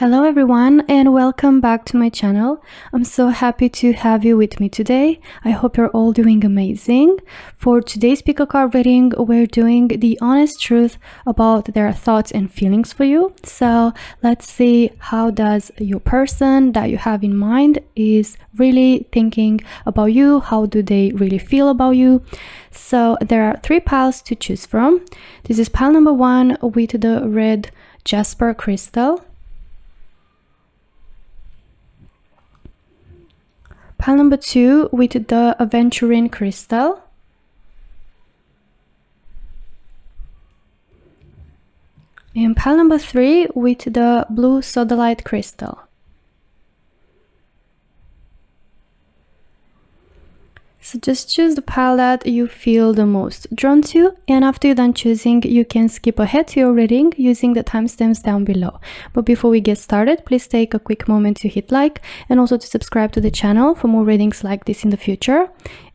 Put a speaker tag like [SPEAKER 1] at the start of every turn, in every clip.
[SPEAKER 1] Hello everyone and welcome back to my channel. I'm so happy to have you with me today. I hope you're all doing amazing. For today's pick a card reading, we're doing the honest truth about their thoughts and feelings for you. So let's see, how does your person that you have in mind is really thinking about you? How do they really feel about you? So there are three piles to choose from. This is pile number 1 with the red Jasper crystal. Pile number 2 with the Aventurine crystal. And pile number 3 with the blue Sodalite crystal. So just choose the pile that you feel the most drawn to, and after you're done choosing, you can skip ahead to your reading using the timestamps down below. But before we get started, please take a quick moment to hit like and also to subscribe to the channel for more readings like this in the future.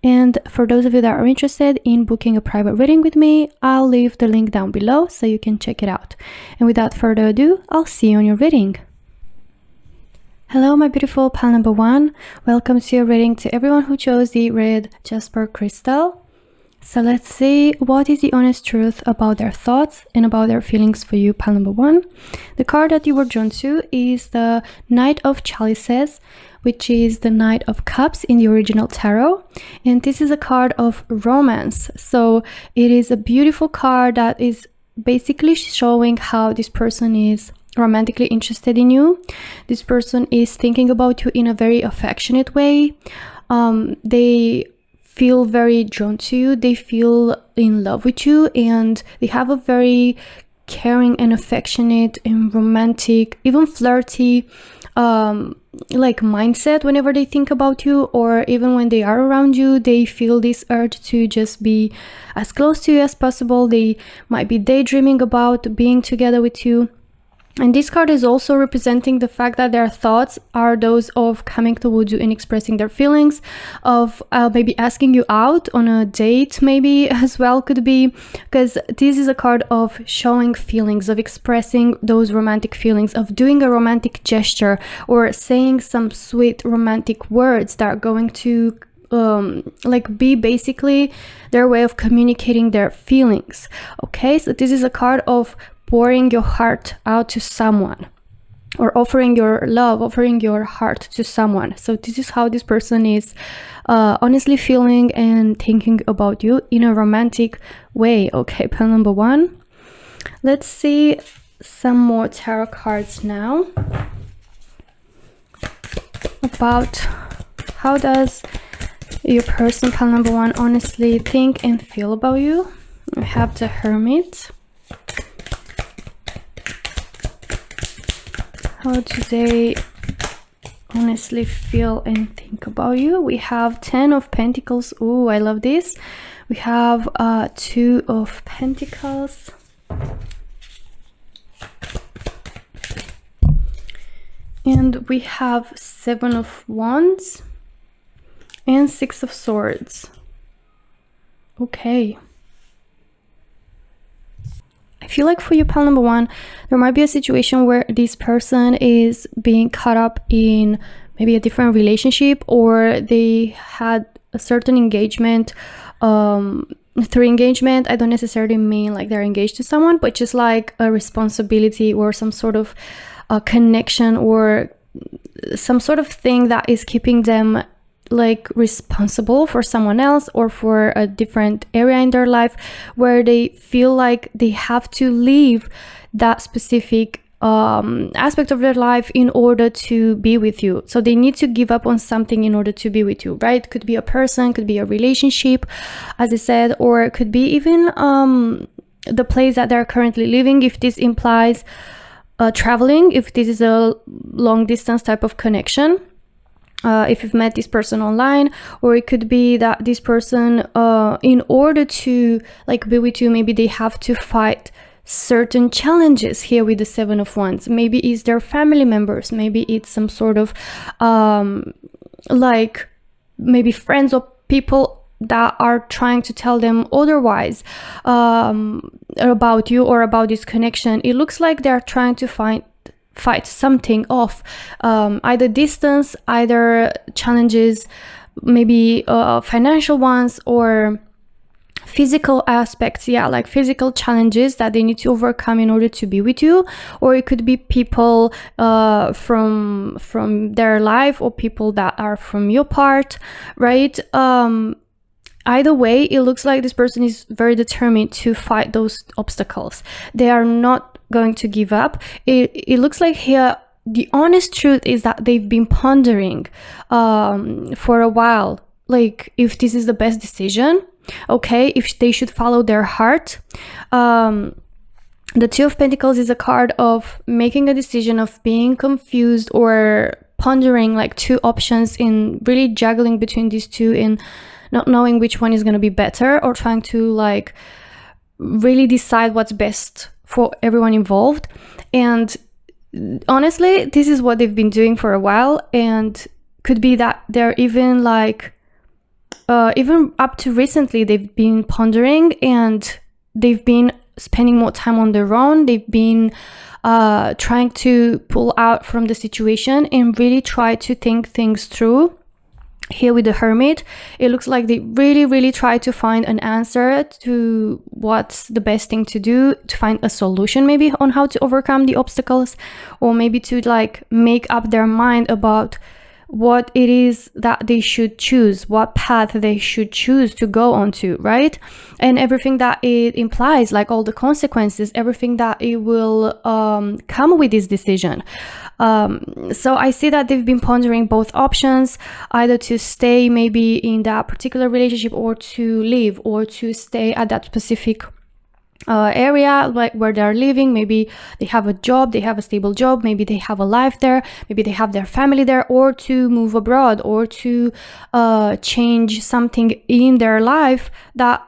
[SPEAKER 1] And for those of you that are interested in booking a private reading with me, I'll leave the link down below so you can check it out. And without further ado, I'll see you on your reading. Hello my beautiful pile number 1, welcome to your reading to everyone who chose the red Jasper crystal. So let's see, what is the honest truth about their thoughts and about their feelings for you, pile number 1. The card that you were drawn to is the Knight of Chalices, which is the Knight of Cups in the original tarot, and this is a card of romance. So it is a beautiful card that is basically showing how this person is romantically interested in you. This person is thinking about you in a very affectionate way. They feel very drawn to you, they feel in love with you, and they have a very caring and affectionate and romantic, even flirty like mindset whenever they think about you, or even when they are around you. They feel this urge to just be as close to you as possible. They might be daydreaming about being together with you. And this card is also representing the fact that their thoughts are those of coming towards you and expressing their feelings, of maybe asking you out on a date, maybe as well, could be, because this is a card of showing feelings, of expressing those romantic feelings, of doing a romantic gesture or saying some sweet romantic words that are going to like be basically their way of communicating their feelings. Okay, so this is a card of pouring your heart out to someone, or offering your love, offering your heart to someone. So this is how this person is honestly feeling and thinking about you in a romantic way. Okay, pile number 1. Let's see some more tarot cards now about how does your person, pile number 1, honestly think and feel about you. We have the Hermit. How do they honestly feel and think about you? We have 10 of Pentacles. Oh, I love this. We have 2 of Pentacles. And we have 7 of Wands and 6 of Swords. Okay. I feel like for you, pile number 1, there might be a situation where this person is being caught up in maybe a different relationship, or they had a certain engagement. Through engagement, I don't necessarily mean like they're engaged to someone, but just like a responsibility or some sort of connection, or some sort of thing that is keeping them like responsible for someone else or for a different area in their life, where they feel like they have to leave that specific aspect of their life in order to be with you. So they need to give up on something in order to be with you, right? Could be a person, could be a relationship, as I said, or it could be even the place that they're currently living, if this implies traveling, if this is a long distance type of connection. If you've met this person online, or it could be that this person, in order to like be with you, maybe they have to fight certain challenges here with the 7 of Wands. Maybe it's their family members, maybe it's some sort of like maybe friends or people that are trying to tell them otherwise about you or about this connection. It looks like they're trying to fight something off, either distance, either challenges, maybe financial ones, or physical aspects, like physical challenges that they need to overcome in order to be with you. Or it could be people from their life, or people that are from your part, right? Either way, it looks like this person is very determined to fight those obstacles. They are not going to give up. It looks like here, the honest truth is that they've been pondering for a while, like if this is the best decision, okay, if they should follow their heart. The Two of Pentacles is a card of making a decision, of being confused or pondering like two options, in really juggling between these two, in not knowing which one is going to be better, or trying to like really decide what's best for everyone involved. And honestly, this is what they've been doing for a while, and could be that they're even like even up to recently, they've been pondering, and they've been spending more time on their own. They've been trying to pull out from the situation and really try to think things through. Here with the Hermit, it looks like they really try to find an answer to what's the best thing to do, to find a solution maybe on how to overcome the obstacles, or maybe to like make up their mind about what it is that they should choose, what path they should choose to go onto, right? And everything that it implies, like all the consequences, everything that it will come with this decision. So I see that they've been pondering both options, either to stay maybe in that particular relationship, or to leave, or to stay at that specific area, like where they're living. Maybe they have a job, they have a stable job, maybe they have a life there, maybe they have their family there, or to move abroad, or to change something in their life that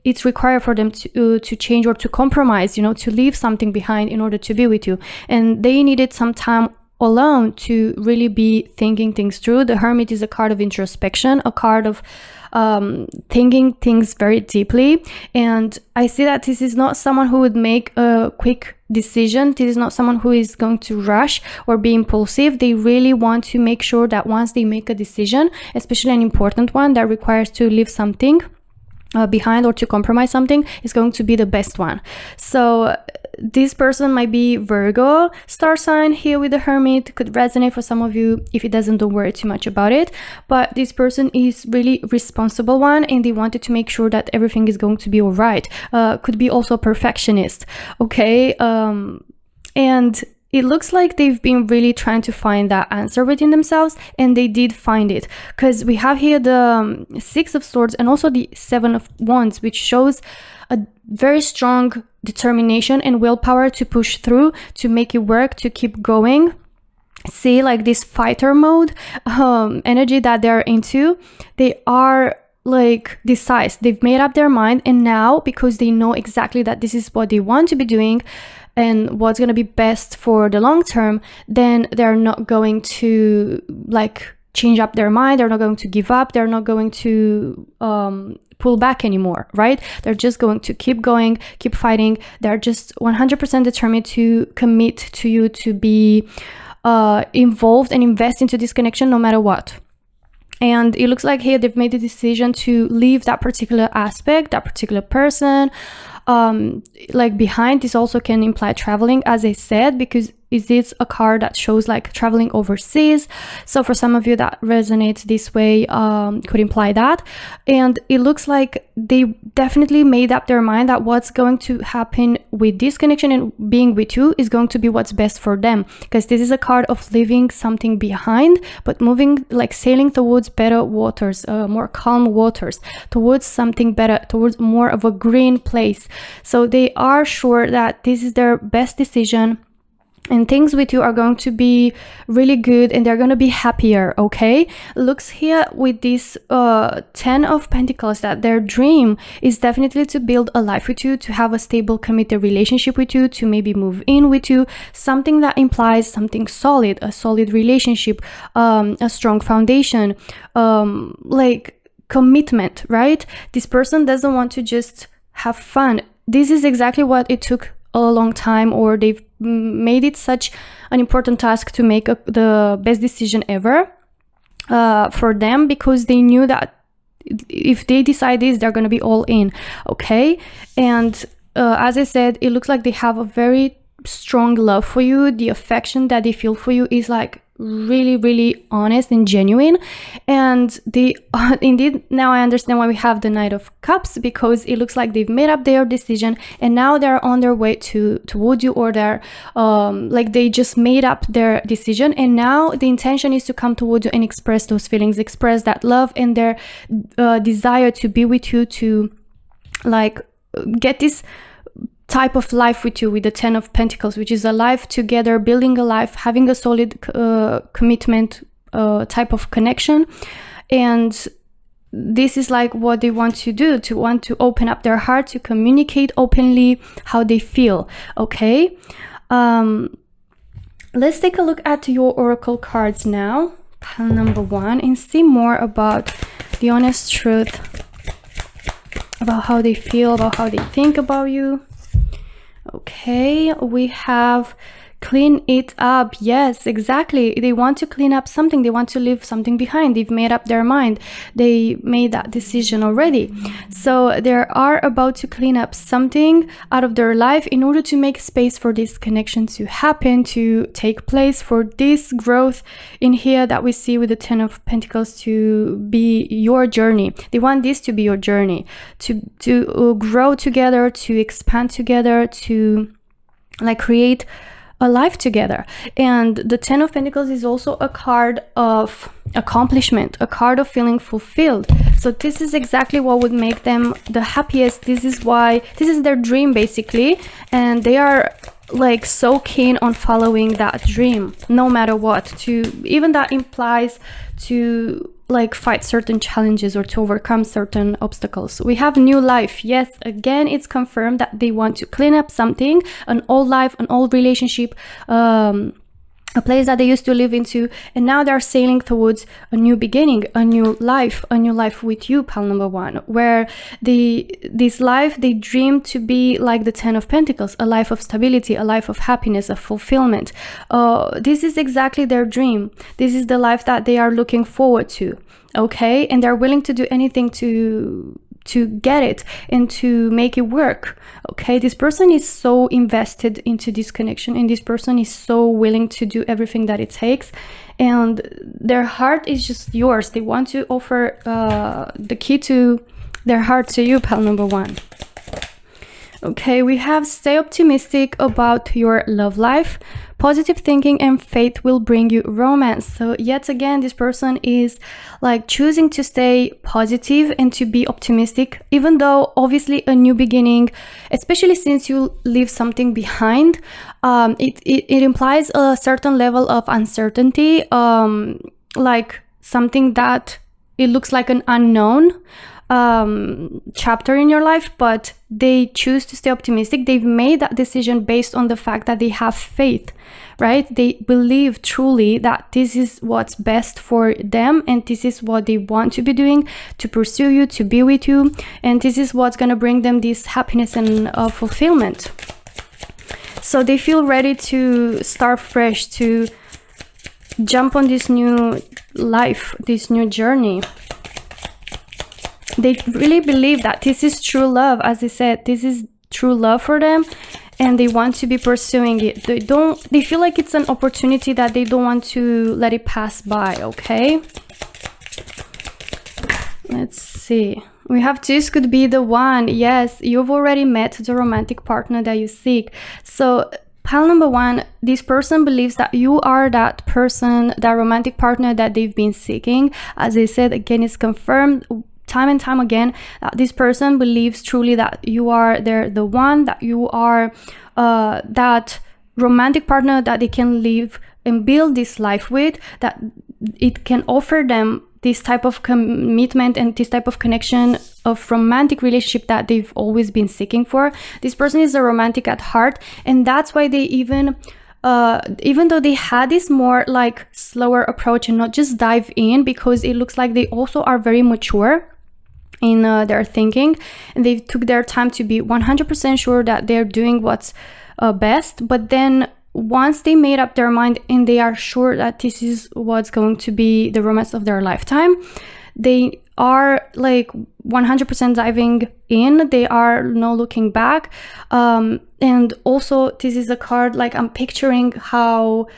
[SPEAKER 1] it's required for them to change, or to compromise, to leave something behind in order to be with you. And they needed some time alone to really be thinking things through. The Hermit is a card of introspection, a card of thinking things very deeply. And I see that this is not someone who would make a quick decision. This is not someone who is going to rush or be impulsive. They really want to make sure that once they make a decision, especially an important one that requires to leave something behind or to compromise something, is going to be the best one. So this person might be Virgo star sign here with the Hermit. Could resonate for some of you. If it doesn't, don't worry too much about it. But this person is really responsible one, and they wanted to make sure that everything is going to be all right. Could be also a perfectionist, okay? And it looks like they've been really trying to find that answer within themselves, and they did find it, because we have here the Six of Swords and also the Seven of Wands, which shows a very strong determination and willpower to push through, to make it work, to keep going. See, like this fighter mode energy that they're into. They are like decisive. They've made up their mind, and now, because they know exactly that this is what they want to be doing and what's going to be best for the long term, then they're not going to like change up their mind. They're not going to give up. They're not going to pull back anymore, right? They're just going to keep going, keep fighting. They're just 100% determined to commit to you, to be involved and invest into this connection no matter what. And it looks like here they've made the decision to leave that particular aspect, that particular person like behind. This also can imply traveling, as I said, because is this a card that shows like traveling overseas. So for some of you that resonates this way, could imply that. And it looks like they definitely made up their mind that what's going to happen with this connection and being with you is going to be what's best for them, because this is a card of leaving something behind, but moving, like sailing towards better waters, more calm waters, towards something better, towards more of a green place. So they are sure that this is their best decision, and things with you are going to be really good, and they're going to be happier, okay? Looks here with this 10 of Pentacles that their dream is definitely to build a life with you, to have a stable, committed relationship with you, to maybe move in with you, something that implies something solid, a solid relationship, a strong foundation, like commitment, right? This person doesn't want to just have fun. This is exactly what it took a long time, or they've made it such an important task to make the best decision ever for them, because they knew that if they decide this, they're going to be all in. Okay. And as I said, it looks like they have a very strong love for you. The affection that they feel for you is like really, really honest and genuine. And they indeed, now I understand why we have the Knight of Cups, because it looks like they've made up their decision and now they're on their way toward you, or they're like they just made up their decision, and now the intention is to come toward you and express those feelings, express that love and their desire to be with you, to like get this type of life with you, with the 10 of Pentacles, which is a life together, building a life, having a solid commitment type of connection. And this is like what they want to do, to want to open up their heart, to communicate openly how they feel. Okay. Let's take a look at your oracle cards now, pile number 1, and see more about the honest truth about how they feel, about how they think about you. Okay, we have clean it up. Yes, exactly. They want to clean up something. They want to leave something behind. They've made up their mind. They made that decision already. So they are about to clean up something out of their life in order to make space for this connection to happen, to take place, for this growth in here that we see with the 10 of Pentacles to be your journey. They want this to be your journey, to grow together, to expand together, to like create a life together. And the 10 of Pentacles is also a card of accomplishment, a card of feeling fulfilled. So this is exactly what would make them the happiest. This is why, this is their dream basically, and they are like so keen on following that dream no matter what. To even that implies to like fight certain challenges or to overcome certain obstacles. We have new life. Yes, again, it's confirmed that they want to clean up something, an old life, an old relationship, a place that they used to live into, and now they're sailing towards a new beginning, a new life with you, pile number 1, where this life they dream to be like the 10 of Pentacles, a life of stability, a life of happiness, of fulfillment. This is exactly their dream. This is the life that they are looking forward to. Okay, and they're willing to do anything to get it and to make it work. Okay, this person is so invested into this connection, and this person is so willing to do everything that it takes, and their heart is just yours. They want to offer the key to their heart to you, pile number 1. Okay, we have stay optimistic about your love life. Positive thinking and faith will bring you romance. So yet again, this person is like choosing to stay positive and to be optimistic, even though obviously a new beginning, especially since you leave something behind, it implies a certain level of uncertainty, like something that it looks like an unknown chapter in your life, but they choose to stay optimistic. They've made that decision based on the fact that they have faith, right? They believe truly that this is what's best for them, and this is what they want to be doing, to pursue you, to be with you, and this is what's going to bring them this happiness and fulfillment. So they feel ready to start fresh, to jump on this new life, this new journey. They really believe that this is true love. As I said, this is true love for them, and they want to be pursuing it. They feel like it's an opportunity that they don't want to let it pass by. Okay, let's see. We have this could be the one. Yes, you've already met the romantic partner that you seek. So pile number 1, this person believes that you are that person, that romantic partner that they've been seeking. As I said, again, it's confirmed time and time again that this person believes truly that you are the one, that you are that romantic partner that they can live and build this life with, that it can offer them this type of commitment and this type of connection of romantic relationship that they've always been seeking for. This person is a romantic at heart, and that's why they even though they had this more like slower approach and not just dive in, because it looks like they also are very mature in their thinking, and they took their time to be 100% sure that they're doing what's best, but then once they made up their mind and they are sure that this is what's going to be the romance of their lifetime, they are like 100% diving in. They are no looking back. And also this is a card, like I'm picturing how,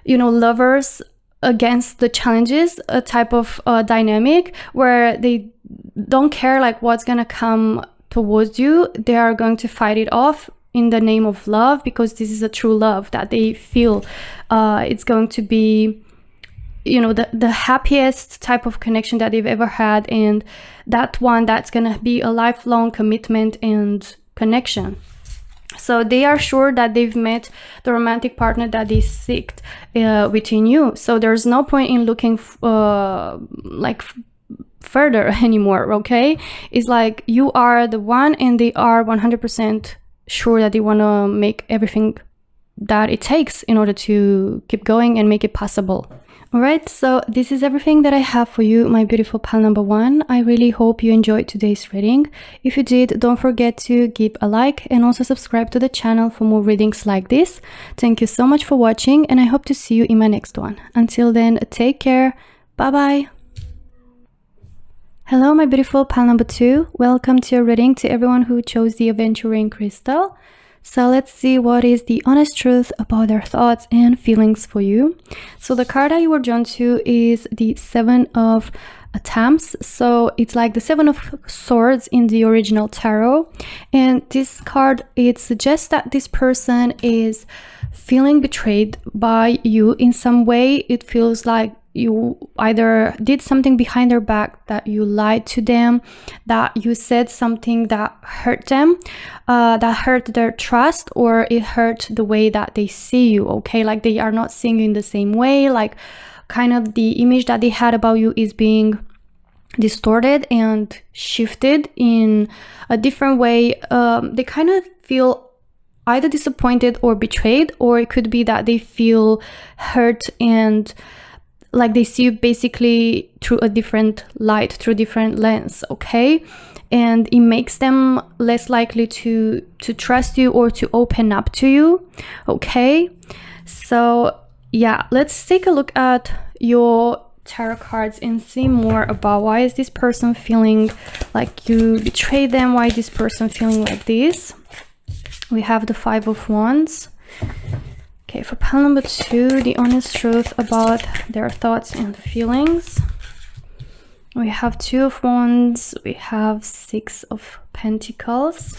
[SPEAKER 1] lovers against the challenges, a type of dynamic where they don't care like what's gonna come towards you. They are going to fight it off in the name of love, because this is a true love that they feel it's going to be, the happiest type of connection that they've ever had, and that one that's gonna be a lifelong commitment and connection. So they are sure that they've met the romantic partner that they seek within you. So there's no point in looking further anymore, okay? It's like you are the one, and they are 100% sure that they want to make everything that it takes in order to keep going and make it possible. Alright, so this is everything that I have for you, my beautiful pal number one. I really hope you enjoyed today's reading. If you did, don't forget to give a like and also subscribe to the channel for more readings like this. Thank you so much for watching, and I hope to see you in my next one. Until then, take care. Bye bye. Hello, my beautiful pal number two. Welcome to your reading, to everyone who chose the Aventurine crystal. So let's see what is the honest truth about their thoughts and feelings for you. So the card that you were drawn to is the Seven of Attempts. So it's like the Seven of Swords in the original tarot. And this card, it suggests that this person is feeling betrayed by you in some way. It feels like you either did something behind their back, that you lied to them, that you said something that hurt them, that hurt their trust, or it hurt the way that they see you, okay? Like they are not seeing you in the same way, like kind of the image that they had about you is being distorted and shifted in a different way. They kind of feel either disappointed or betrayed, or it could be that they feel hurt and like they see you basically through a different light, through different lens, okay? And it makes them less likely to trust you or to open up to you, okay? So yeah, let's take a look at your tarot cards and see more about why is this person feeling like you betrayed them, why is this person feeling like this. We have the Five of Wands. Okay, for pile number two, the honest truth about their thoughts and feelings. We have Two of Wands, we have Six of Pentacles.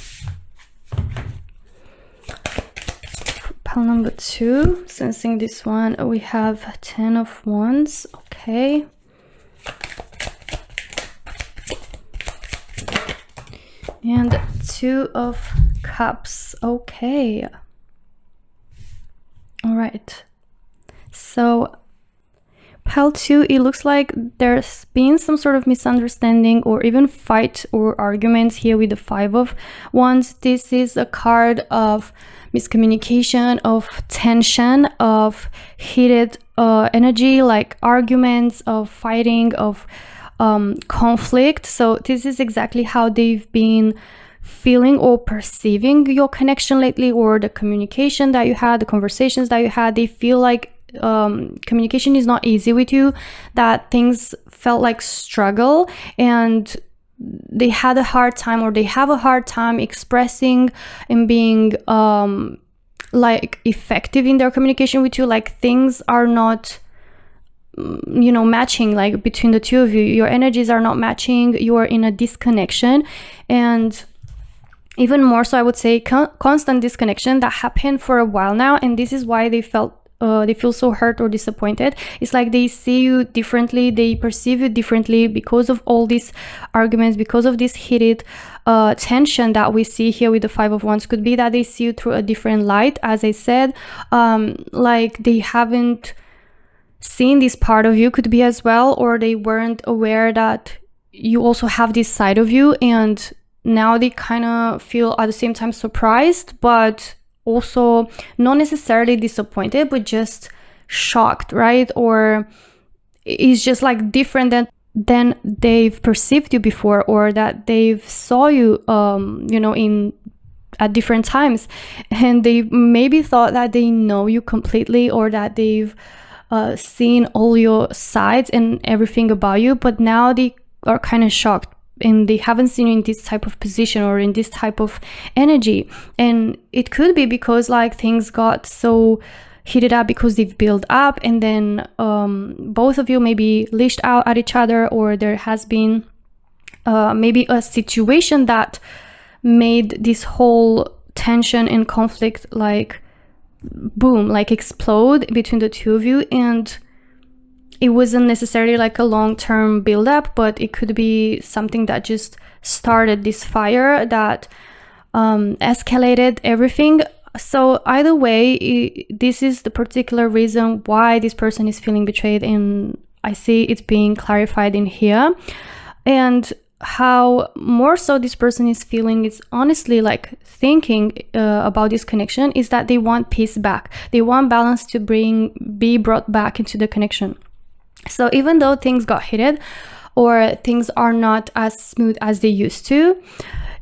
[SPEAKER 1] For pile number two, sensing this one, we have Ten of Wands, okay. And Two of Cups, okay. All right, so pile two, it looks like there's been some sort of misunderstanding or even fight or arguments here with the Five of Wands. This is a card of miscommunication, of tension, of heated energy, like arguments, of fighting, of conflict. So this is exactly how they've been feeling or perceiving your connection lately, or the communication that you had, the conversations that you had. They feel like communication is not easy with you, that things felt like struggle, and they had a hard time, or they have a hard time expressing and being like effective in their communication with you. Like things are not matching, like between the two of you. Your energies are not matching, you are in a disconnection, and even more so, I would say constant disconnection that happened for a while now, and this is why they feel so hurt or disappointed. It's like they see you differently, they perceive you differently because of all these arguments, because of this heated tension that we see here with the Five of Wands. Could be that they see you through a different light, as I said, like they haven't seen this part of you, could be as well, or they weren't aware that you also have this side of you, and now they kind of feel at the same time surprised, but also not necessarily disappointed, but just shocked, right? Or it's just like different than they've perceived you before, or that they've saw you in at different times, and they maybe thought that they know you completely, or that they've seen all your sides and everything about you, but now they are kind of shocked and they haven't seen you in this type of position or in this type of energy. And it could be because like things got so heated up because they've built up, and then both of you maybe lashed out at each other, or there has been maybe a situation that made this whole tension and conflict like boom, like explode between the two of you. And it wasn't necessarily like a long-term build-up, but it could be something that just started this fire that escalated everything. So either way, this is the particular reason why this person is feeling betrayed, and I see it being clarified in here. And how more so this person is feeling is honestly like thinking about this connection is that they want peace back. They want balance to be brought back into the connection. So even though things got heated, or things are not as smooth as they used to,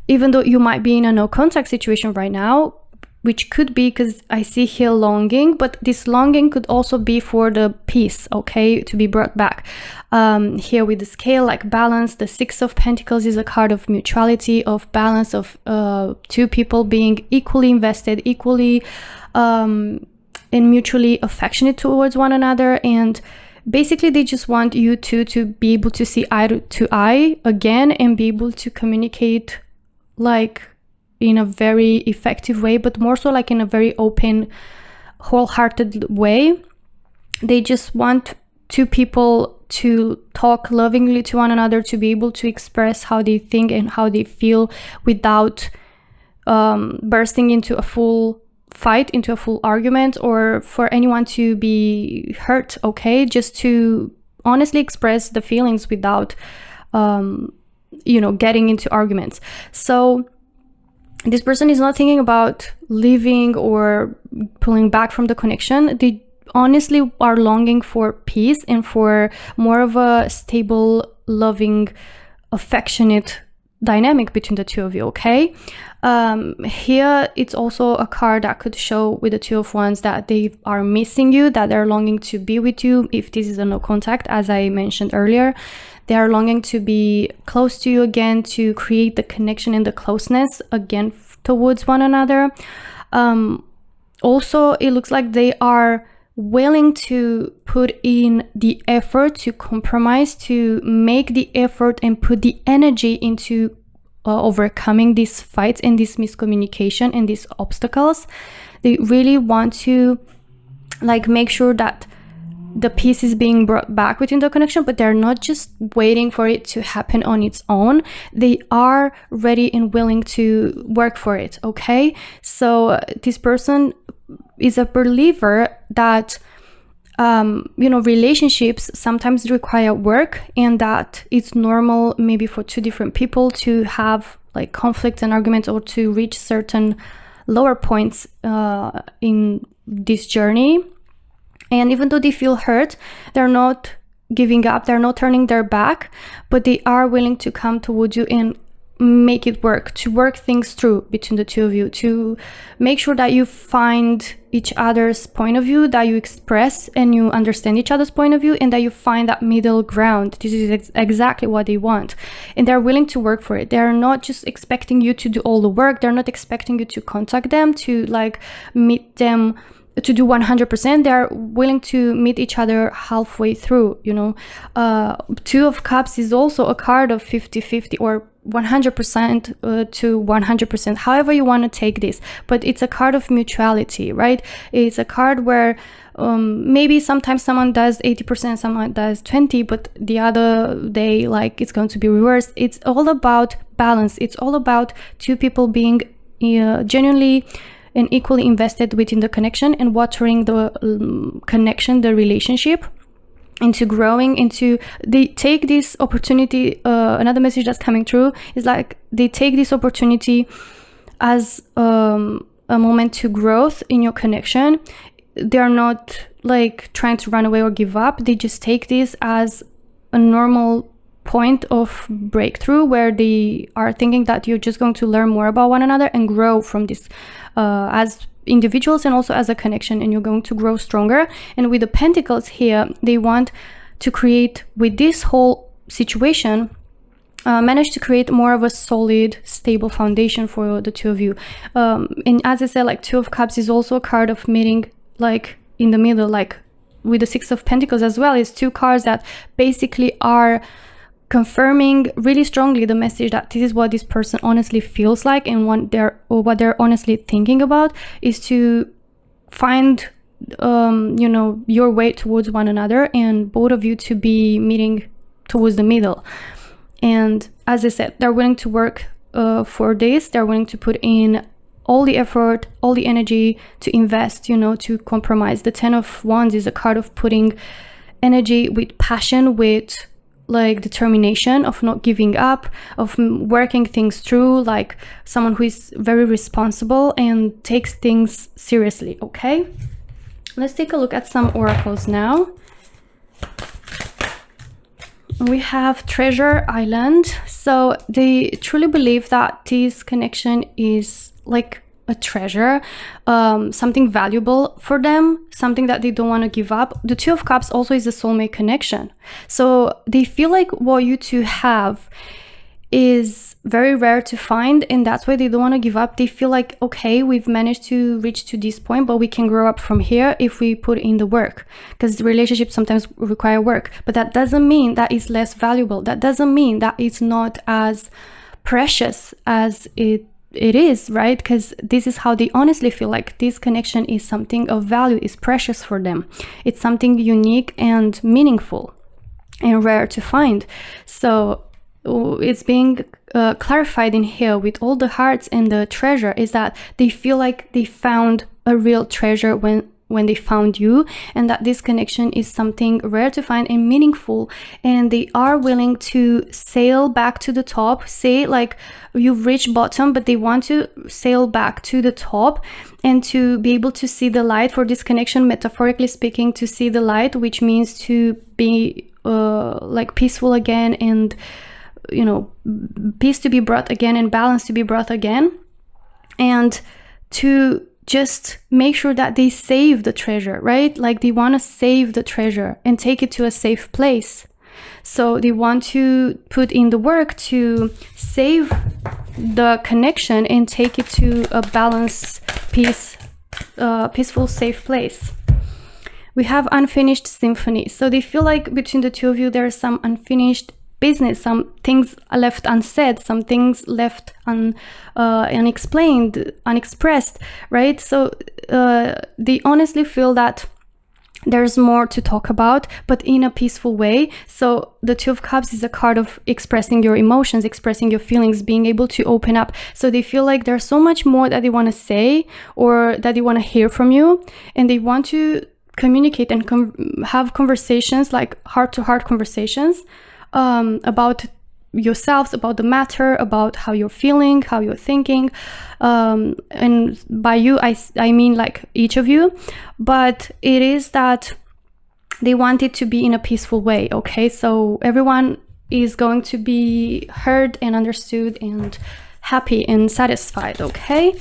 [SPEAKER 1] even though you might be in a no contact situation right now, which could be because I see here longing, but this longing could also be for the peace, okay, to be brought back. Here with the scale, like balance, the Six of Pentacles is a card of mutuality, of balance, of two people being equally invested, equally and mutually affectionate towards one another. And basically they just want you two to be able to see eye to eye again and be able to communicate like in a very effective way, but more so like in a very open, wholehearted way. They just want two people to talk lovingly to one another, to be able to express how they think and how they feel without bursting into a full fight, into a full argument, or for anyone to be hurt, okay? Just to honestly express the feelings without getting into arguments. So this person is not thinking about leaving or pulling back from the connection. They honestly are longing for peace and for more of a stable, loving, affectionate dynamic between the two of you, okay? Here it's also a card that could show with the Two of Wands that they are missing you, that they're longing to be with you. If this is a no contact, as I mentioned earlier, they are longing to be close to you again, to create the connection and the closeness again towards one another. Also, it looks like they are willing to put in the effort, to compromise, to make the effort and put the energy into overcoming these fights and this miscommunication and these obstacles. They really want to like make sure that the peace is being brought back within the connection, but they're not just waiting for it to happen on its own. They are ready and willing to work for it, okay? So this person is a believer that relationships sometimes require work, and that it's normal maybe for two different people to have like conflicts and arguments, or to reach certain lower points in this journey. And even though they feel hurt, they're not giving up, they're not turning their back, but they are willing to come towards you and make it work, to work things through between the two of you, to make sure that you find each other's point of view, that you express and you understand each other's point of view, and that you find that middle ground. This is exactly what they want, and they're willing to work for it. They're not just expecting you to do all the work. They're not expecting you to contact them, to like meet them, to do 100%. They're willing to meet each other halfway through, Two of Cups is also a card of 50-50 or 100% to 100%, however you want to take this, but it's a card of mutuality, right? It's a card where maybe sometimes someone does 80%, someone does 20%, but the other day like it's going to be reversed. It's all about balance. It's all about two people being genuinely and equally invested within the connection and watering the connection, the relationship, into growing, into they take this opportunity. Another message that's coming through is like they take this opportunity as a moment to growth in your connection. They are not like trying to run away or give up. They just take this as a normal point of breakthrough where they are thinking that you're just going to learn more about one another and grow from this as individuals and also as a connection, and you're going to grow stronger. And with the Pentacles here, they want to create, with this whole situation, manage to create more of a solid, stable foundation for the two of you. And as I said, like Two of Cups is also a card of meeting like in the middle, like with the Six of Pentacles as well. Is two cards that basically are confirming really strongly the message that this is what this person honestly feels like, and what they're honestly thinking about is to find you know, your way towards one another, and both of you to be meeting towards the middle. And as I said, they're willing to work for this. They're willing to put in all the effort, all the energy, to invest, you know, to compromise. The Ten of Wands is a card of putting energy with passion, with like determination, of not giving up, of working things through, like someone who is very responsible and takes things seriously. Okay, let's take a look at some oracles now. We have Treasure Island. So they truly believe that this connection is like a treasure, something valuable for them, something that they don't want to give up. The Two of Cups also is a soulmate connection. So they feel like what you two have is very rare to find, and that's why they don't want to give up. They feel like, okay, we've managed to reach to this point, but we can grow up from here if we put in the work, because the relationships sometimes require work. But that doesn't mean that it's less valuable. That doesn't mean that it's not as precious as it is, right? Because this is how they honestly feel like this connection is something of value, is precious for them. It's something unique and meaningful and rare to find. So it's being clarified in here with all the hearts and the treasure, is that they feel like they found a real treasure when they found you, and that this connection is something rare to find and meaningful, and they are willing to sail back to the top. Say like you've reached bottom, but they want to sail back to the top and to be able to see the light for this connection, metaphorically speaking, to see the light, which means to be like peaceful again, and you know, peace to be brought again and balance to be brought again, and to just make sure that they save the treasure, right? Like they want to save the treasure and take it to a safe place. So they want to put in the work to save the connection and take it to a balanced, peaceful, safe place. We have Unfinished Symphony. So they feel like between the two of you, there's some unfinished business, some things left unsaid, some things left unexplained, unexpressed, right? So they honestly feel that there's more to talk about, but in a peaceful way. So the Two of Cups is a card of expressing your emotions, expressing your feelings, being able to open up. So they feel like there's so much more that they want to say, or that they want to hear from you, and they want to communicate and have conversations, like heart-to-heart conversations, about yourselves, about the matter, about how you're feeling, how you're thinking, and by you I mean like each of you, but it is that they want it to be in a peaceful way. Okay, so everyone is going to be heard and understood and happy and satisfied. Okay,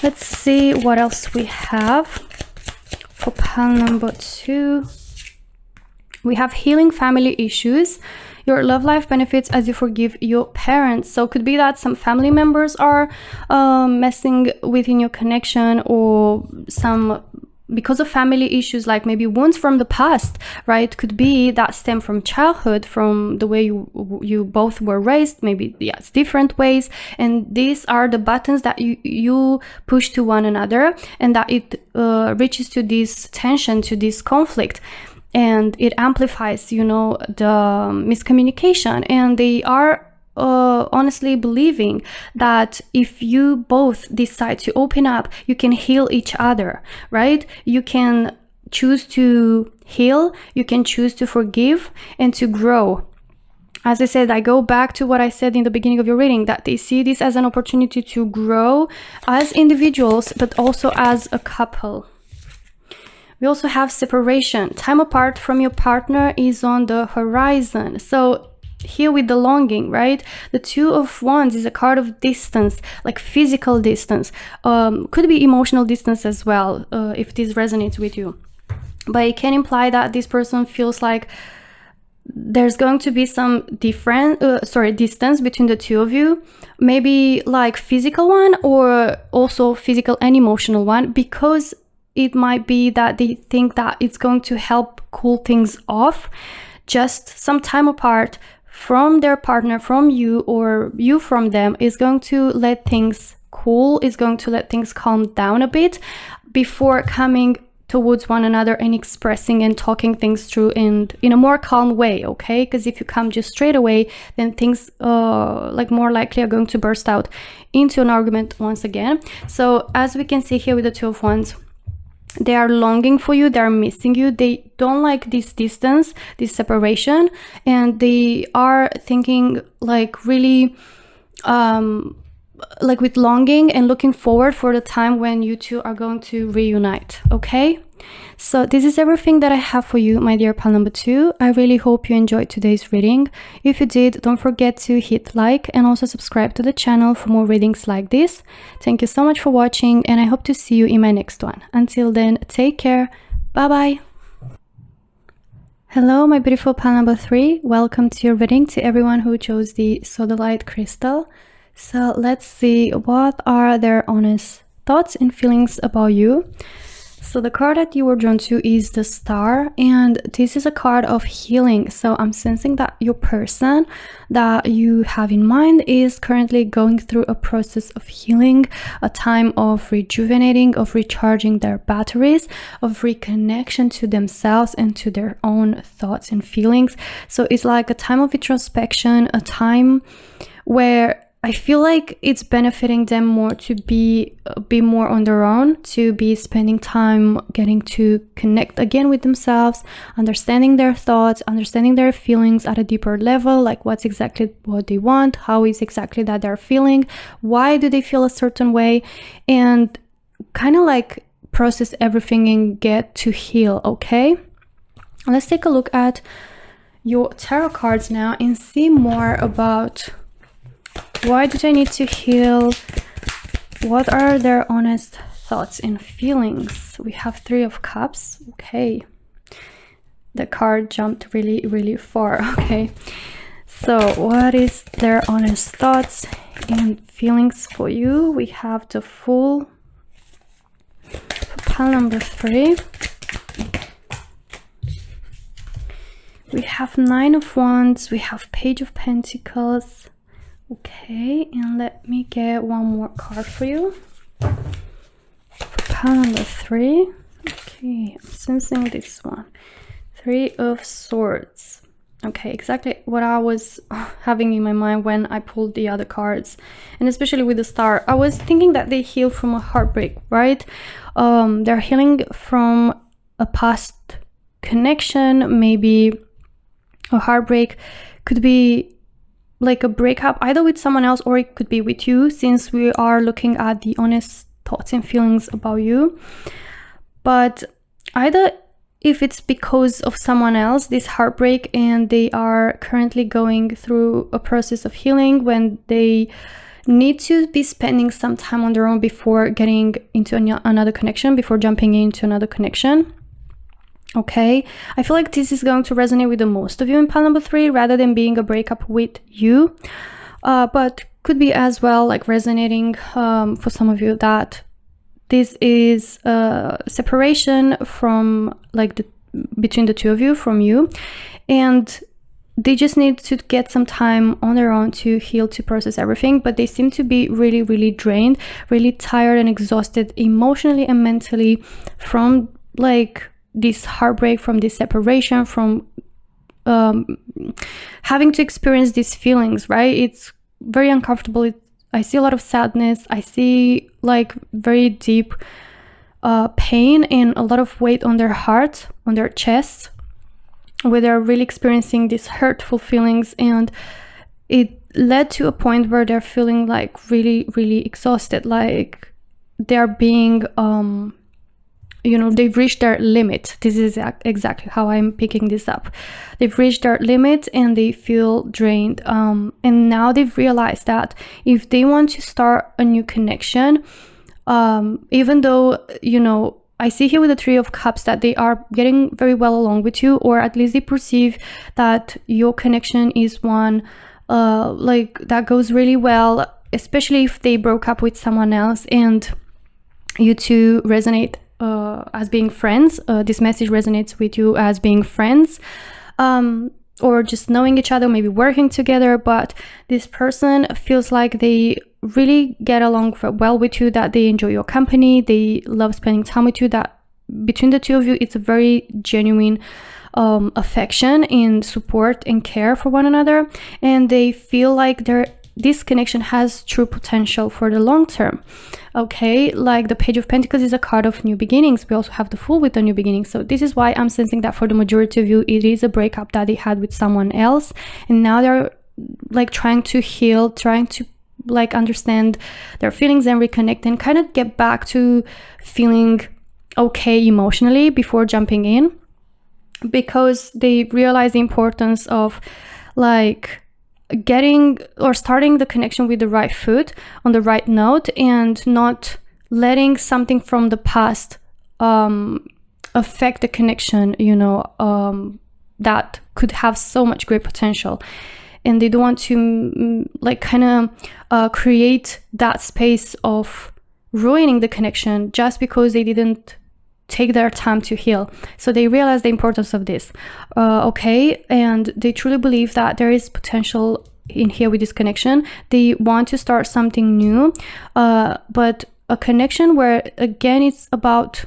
[SPEAKER 1] let's see what else we have for pile number 2. We have Healing Family Issues. Your love life benefits as you forgive your parents. So it could be that some family members are messing within your connection, or some because of family issues, like maybe wounds from the past, right? Could be that stem from childhood, from the way you both were raised, maybe yes, different ways. And these are the buttons that you push to one another, and that it reaches to this tension, to this conflict. And it amplifies, you know, the miscommunication. And they are honestly believing that if you both decide to open up, you can heal each other, right? You can choose to heal, you can choose to forgive and to grow. As I said, I go back to what I said in the beginning of your reading, that they see this as an opportunity to grow as individuals, but also as a couple. We also have separation. Time apart from your partner is on the horizon. So here with the longing, right? The Two of Wands is a card of distance, like physical distance. Could be emotional distance as well, if this resonates with you. But it can imply that this person feels like there's going to be some distance between the two of you, maybe like physical one, or also physical and emotional one, because it might be that they think that it's going to help cool things off. Just some time apart from their partner, from you, or you from them, is going to let things cool, is going to let things calm down a bit before coming towards one another and expressing and talking things through in a more calm way, okay? Because if you come just straight away, then things like more likely are going to burst out into an argument once again. So as we can see here with the Two of Wands, they are longing for you, they are missing you, they don't like this distance, this separation, and they are thinking like really like with longing and looking forward for the time when you two are going to reunite, okay? So this is everything that I have for you, my dear pal number 2. I really hope you enjoyed today's reading. If you did, don't forget to hit like and also subscribe to the channel for more readings like this. Thank you so much for watching, and I hope to see you in my next one. Until then, take care. Bye bye. Hello, my beautiful pal number 3. Welcome to your reading, to everyone who chose the Sodalite crystal. So let's see, what are their honest thoughts and feelings about you? So the card that you were drawn to is the Star, and this is a card of healing. So I'm sensing that your person that you have in mind is currently going through a process of healing, a time of rejuvenating, of recharging their batteries, of reconnection to themselves and to their own thoughts and feelings. So it's like a time of introspection, a time where I feel like it's benefiting them more to be more on their own, to be spending time getting to connect again with themselves, understanding their thoughts, understanding their feelings at a deeper level, like what's exactly what they want, how is exactly that they're feeling, why do they feel a certain way, and kind of like process everything and get to heal, okay? Let's take a look at your tarot cards now and see more about why do they need to heal? What are their honest thoughts and feelings? We have Three of Cups. Okay. The card jumped really, really far. Okay. So what is their honest thoughts and feelings for you? We have the Fool. Pile number 3. We have Nine of Wands. We have Page of Pentacles. Okay, and let me get one more card for you. Pile number 3. Okay, I'm sensing this one. Three of Swords. Okay, exactly what I was having in my mind when I pulled the other cards, and especially with the Star. I was thinking that they heal from a heartbreak, right? They're healing from a past connection, maybe a heartbreak, could be like a breakup either with someone else or it could be with you, since we are looking at the honest thoughts and feelings about you. But either if it's because of someone else, this heartbreak, and they are currently going through a process of healing when they need to be spending some time on their own before getting into another connection, before jumping into another connection. Okay, I feel like this is going to resonate with the most of you in pile number 3, rather than being a breakup with you, but could be as well like resonating for some of you that this is a separation from like between the two of you, from you, and they just need to get some time on their own to heal, to process everything. But they seem to be really, really drained, really tired and exhausted emotionally and mentally from like this heartbreak, from this separation, from having to experience these feelings, right? It's very uncomfortable. I see a lot of sadness. I see like very deep pain and a lot of weight on their heart, on their chest, where they're really experiencing these hurtful feelings, and it led to a point where they're feeling like really, really exhausted, like they're being they've reached their limit. This is exactly how I'm picking this up. They've reached their limit and they feel drained. And now they've realized that if they want to start a new connection, even though, I see here with the Three of Cups that they are getting very well along with you, or at least they perceive that your connection is one that goes really well, especially if they broke up with someone else and you two resonate as being friends. This message resonates with you as being friends, or just knowing each other, maybe working together. But this person feels like they really get along well with you, that they enjoy your company, they love spending time with you, that between the two of you it's a very genuine affection and support and care for one another, and they feel like this connection has true potential for the long term. Okay, like the Page of Pentacles is a card of new beginnings. We also have the Fool with the new beginnings. So this is why I'm sensing that for the majority of you, it is a breakup that they had with someone else, and now they're like trying to heal, trying to like understand their feelings and reconnect and kind of get back to feeling okay emotionally before jumping in, because they realize the importance of like getting or starting the connection with the right foot, on the right note, and not letting something from the past affect the connection, that could have so much great potential. And they don't want to create that space of ruining the connection just because they didn't take their time to heal. So they realize the importance of this. And they truly believe that there is potential in here with this connection. They want to start something new, but a connection where, again, it's about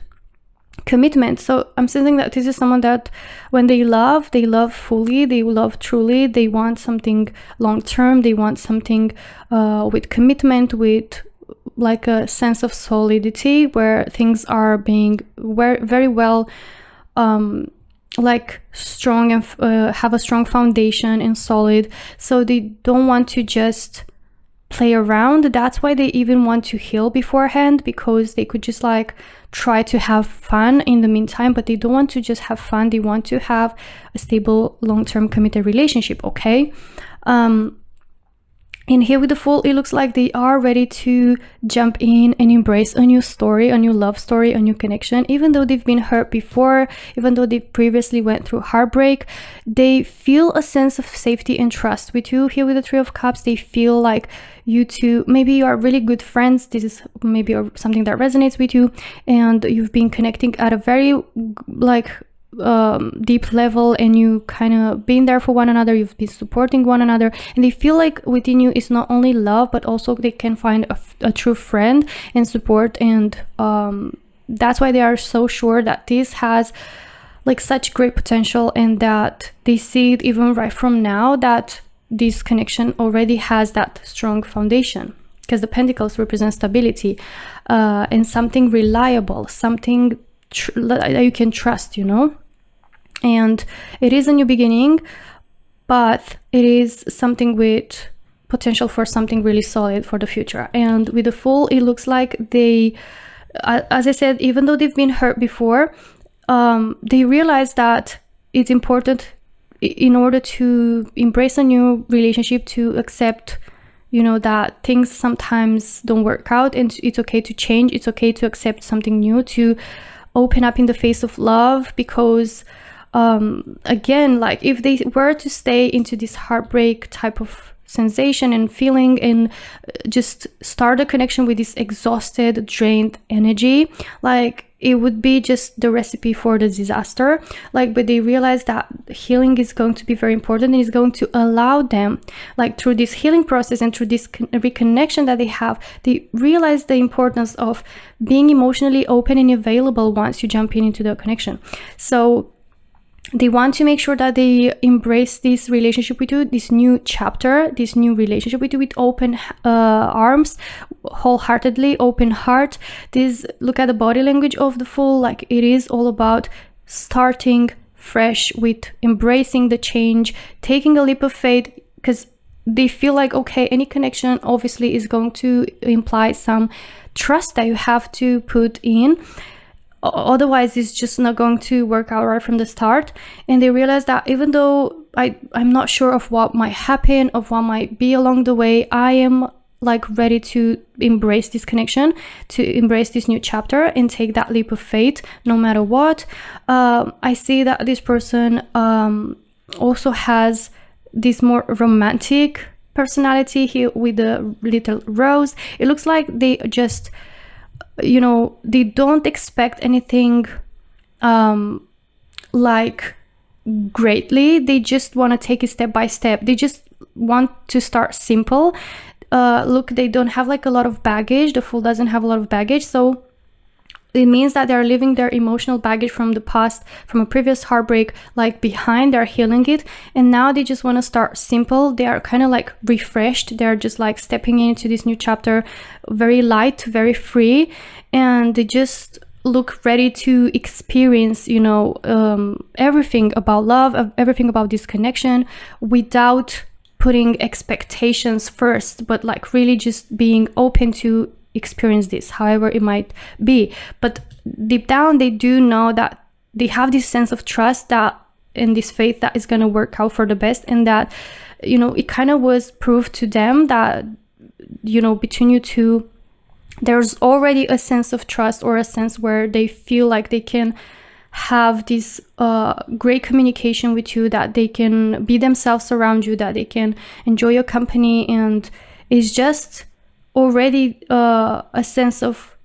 [SPEAKER 1] commitment. So I'm sensing that this is someone that when they love fully, they love truly, they want something long-term, they want something with commitment, with like a sense of solidity, where things are being very well strong and have a strong foundation and solid. So they don't want to just play around. That's why they even want to heal beforehand, because they could just like try to have fun in the meantime, but they don't want to just have fun. They want to have a stable, long-term committed relationship. Okay. And here with the Fool, it looks like they are ready to jump in and embrace a new story, a new love story, a new connection. Even though they've been hurt before, even though they previously went through heartbreak, they feel a sense of safety and trust with you. Here with the Three of Cups, they feel like you two, maybe you are really good friends. This is maybe something that resonates with you, and you've been connecting at a very deep level, and you kind of been there for one another, you've been supporting one another, and they feel like within you is not only love, but also they can find a true friend and support. And that's why they are so sure that this has like such great potential, and that they see it even right from now, that this connection already has that strong foundation, because the Pentacles represent stability and something reliable, something that you can trust, and it is a new beginning, but it is something with potential for something really solid for the future. And with the Fool, it looks like they, as I said, even though they've been hurt before, they realize that it's important in order to embrace a new relationship, to accept that things sometimes don't work out, and it's okay to change, it's okay to accept something new, to open up in the face of love. Because again, like if they were to stay into this heartbreak type of sensation and feeling, and just start a connection with this exhausted, drained energy, like it would be just the recipe for the disaster. But they realize that healing is going to be very important, and is going to allow them, through this healing process and through this reconnection that they have, they realize the importance of being emotionally open and available once you jump into the connection. So they want to make sure that they embrace this relationship with you, this new chapter, this new relationship with you, with open arms, wholeheartedly, open heart. Look at the body language of the Fool. It is all about starting fresh, with embracing the change, taking a leap of faith, because they feel like, okay, any connection obviously is going to imply some trust that you have to put in. otherwise it's just not going to work out right from the start. And they realize that even though I'm not sure of what might happen, of what might be along the way, I am like ready to embrace this connection, to embrace this new chapter and take that leap of faith no matter what. I see that this person also has this more romantic personality here with the little rose. It looks like they just, you know, they don't expect anything like greatly. They just want to take it step by step. They just want to start simple. Look, they don't have like a lot of baggage. The Fool doesn't have a lot of baggage, so it means that they're leaving their emotional baggage from the past, from a previous heartbreak, like behind. They're healing it, and now they just want to start simple. They are kind of like refreshed. They're just like stepping into this new chapter, very light, very free, and they just look ready to experience, you know, everything about love, everything about this connection, without putting expectations first, but like really just being open to experience this, however it might be. But deep down, they do know that they have this sense of trust that, and this faith that is going to work out for the best, and that, you know, it kind of was proved to them that, you know, between you two, there's already a sense of trust, or a sense where they feel like they can have this great communication with you, that they can be themselves around you, that they can enjoy your company, and it's just already a sense of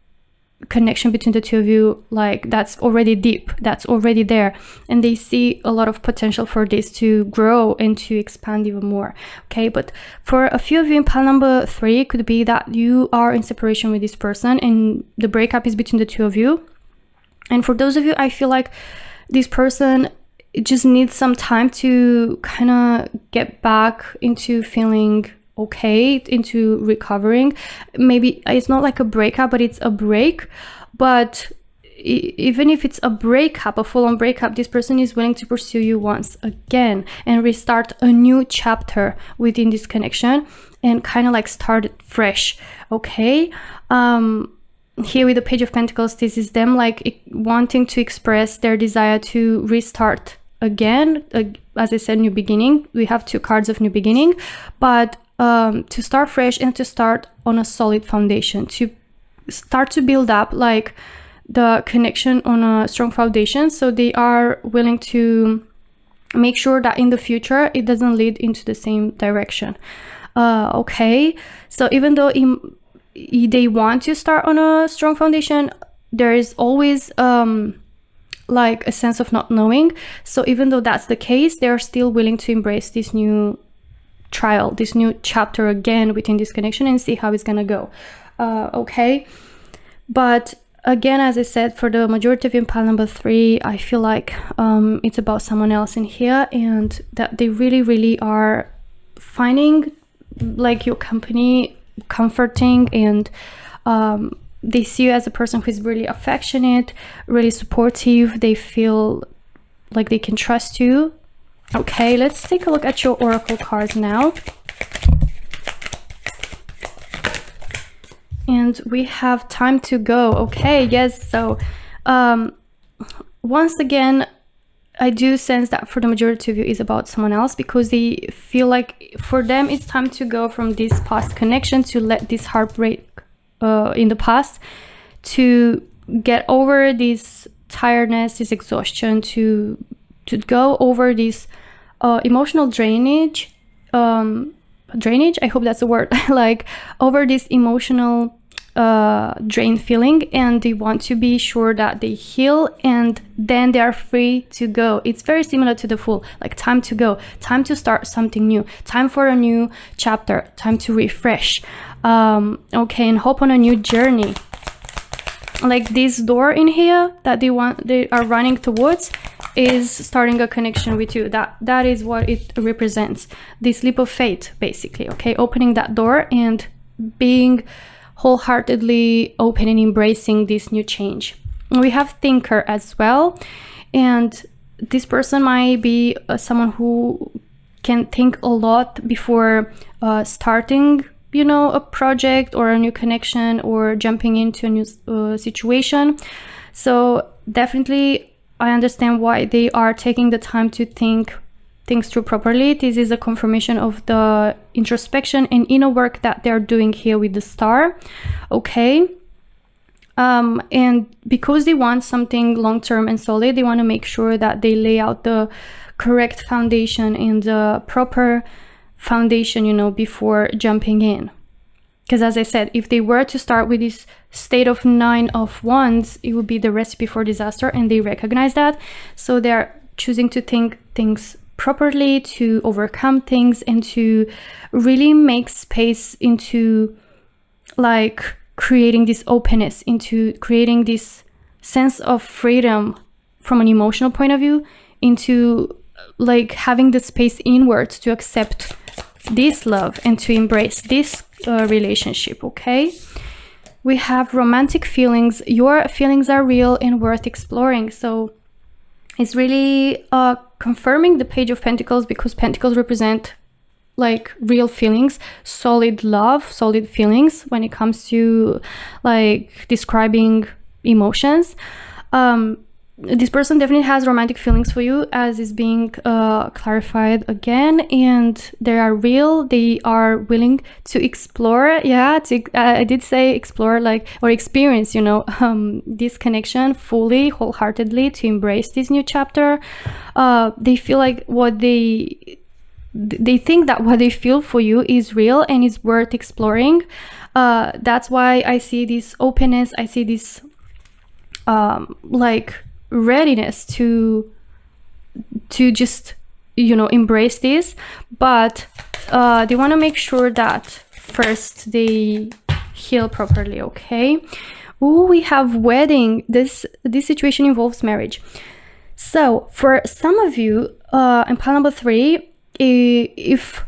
[SPEAKER 1] connection between the two of you, like that's already deep, that's already there, and they see a lot of potential for this to grow and to expand even more. Okay, but for a few of you in pile number 3, it could be that you are in separation with this person and the breakup is between the two of you. And for those of you, I feel like this person just needs some time to kind of get back into feeling okay, into recovering. Maybe it's not like a breakup, but it's a break. But even if it's a breakup, a full-on breakup, this person is willing to pursue you once again and restart a new chapter within this connection and kind of like start it fresh. Okay, here with the Page of Pentacles, this is them like wanting to express their desire to restart again. As I said, new beginning. We have 2 cards of new beginning, but to start fresh and to start on a solid foundation, to start to build up like the connection on a strong foundation. So they are willing to make sure that in the future it doesn't lead into the same direction. Okay, so even though they want to start on a strong foundation, there is always like a sense of not knowing. So even though that's the case, they are still willing to embrace this new trial, this new chapter again within this connection, and see how it's gonna go. Okay, but again, as I said, for the majority of you in pile number 3, I feel like it's about someone else in here, and that they really are finding like your company comforting, and they see you as a person who is really affectionate, really supportive. They feel like they can trust you. Okay, let's take a look at your oracle cards now. And we have time to go. Okay, yes, so once again, I do sense that for the majority of you is about someone else, because they feel like for them it's time to go from this past connection, to let this heartbreak in the past, to get over this tiredness, this exhaustion, to go over this emotional drainage. I hope that's a word. Like over this emotional drain feeling, and they want to be sure that they heal and then they are free to go. It's very similar to the Fool, like time to go, time to start something new, time for a new chapter, time to refresh. Okay, and hope on a new journey. Like this door in here that they are running towards is starting a connection with you. That is what it represents, this leap of faith basically. Okay, opening that door and being wholeheartedly open and embracing this new change. We have Thinker as well, and this person might be someone who can think a lot before starting, you know, a project or a new connection, or jumping into a new situation. So definitely I understand why they are taking the time to think things through properly. This is a confirmation of the introspection and inner work that they're doing here with the star. Okay. And because they want something long-term and solid, they want to make sure that they lay out the correct foundation and the proper foundation, you know, before jumping in. Because as I said, if they were to start with this state of 9 of Wands, it would be the recipe for disaster, and they recognize that. So they're choosing to think things properly, to overcome things, and to really make space into like creating this openness, into creating this sense of freedom from an emotional point of view, into like having the space inwards to accept this love and to embrace this relationship. Okay, we have romantic feelings. Your feelings are real and worth exploring. So it's really confirming the Page of Pentacles, because Pentacles represent like real feelings, solid love, solid feelings when it comes to like describing emotions. This person definitely has romantic feelings for you, as is being clarified again, and they are real. They are willing to explore. Yeah, I did say explore, like, or experience, you know, this connection fully, wholeheartedly, to embrace this new chapter. They feel like they think that what they feel for you is real and is worth exploring. That's why I see this openness. I see this like readiness to just, you know, embrace this. But they want to make sure that first they heal properly. Okay. Oh, we have wedding. This situation involves marriage. So for some of you, in pile number 3, if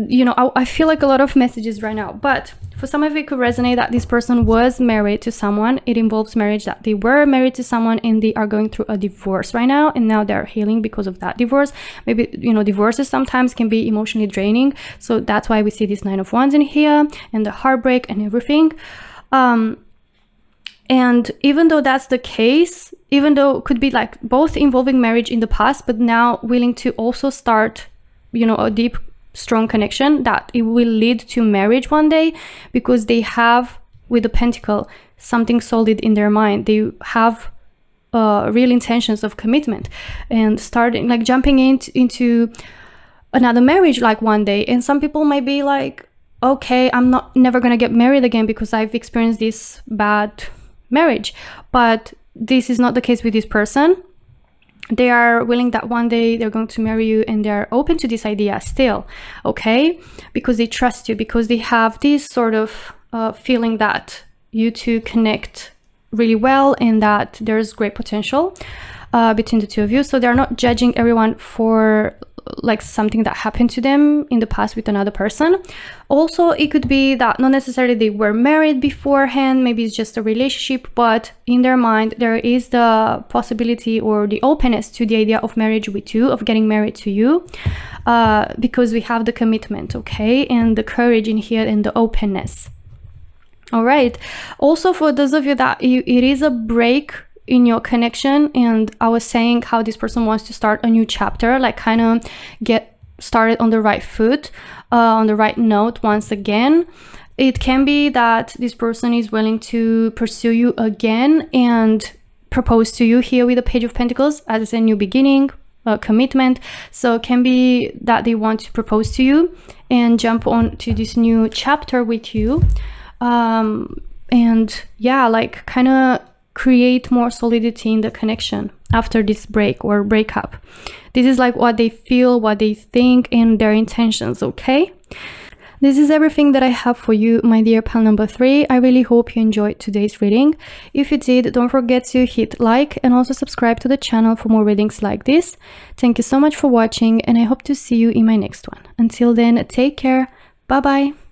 [SPEAKER 1] you know, I feel like a lot of messages right now, but for some of you, it could resonate that this person was married to someone. It involves marriage, that they were married to someone and they are going through a divorce right now, and now they're healing because of that divorce. Maybe, you know, divorces sometimes can be emotionally draining, so that's why we see this 9 of Wands in here and the heartbreak and everything. And even though that's the case, even though it could be like both involving marriage in the past, but now willing to also start, you know, a deep, strong connection that it will lead to marriage one day, because they have, with the Pentacle, something solid in their mind. They have real intentions of commitment and starting, like, jumping into another marriage like one day. And some people might be like, okay, I'm never gonna get married again because I've experienced this bad marriage. But this is not the case with this person. They are willing that one day they're going to marry you, and they're open to this idea still, okay? Because they trust you, because they have this sort of feeling that you two connect really well and that there's great potential between the two of you. So they're not judging everyone for like something that happened to them in the past with another person. Also, it could be that not necessarily they were married beforehand, maybe it's just a relationship, but in their mind there is the possibility or the openness to the idea of marriage with you, of getting married to you, because we have the commitment, okay, and the courage in here and the openness. All right. Also, for those of you that it is a break in your connection, and I was saying how this person wants to start a new chapter, like kind of get started on the right foot, on the right note once again. It can be that this person is willing to pursue you again and propose to you here with the Page of Pentacles as a new beginning, commitment. So it can be that they want to propose to you and jump on to this new chapter with you, and yeah, like kind of create more solidity in the connection after this break or breakup. This is like what they feel, what they think, and their intentions, okay? This is everything that I have for you, my dear pal number 3. I really hope you enjoyed today's reading. If you did, don't forget to hit like and also subscribe to the channel for more readings like this. Thank you so much for watching, and I hope to see you in my next one. Until then, take care. Bye bye.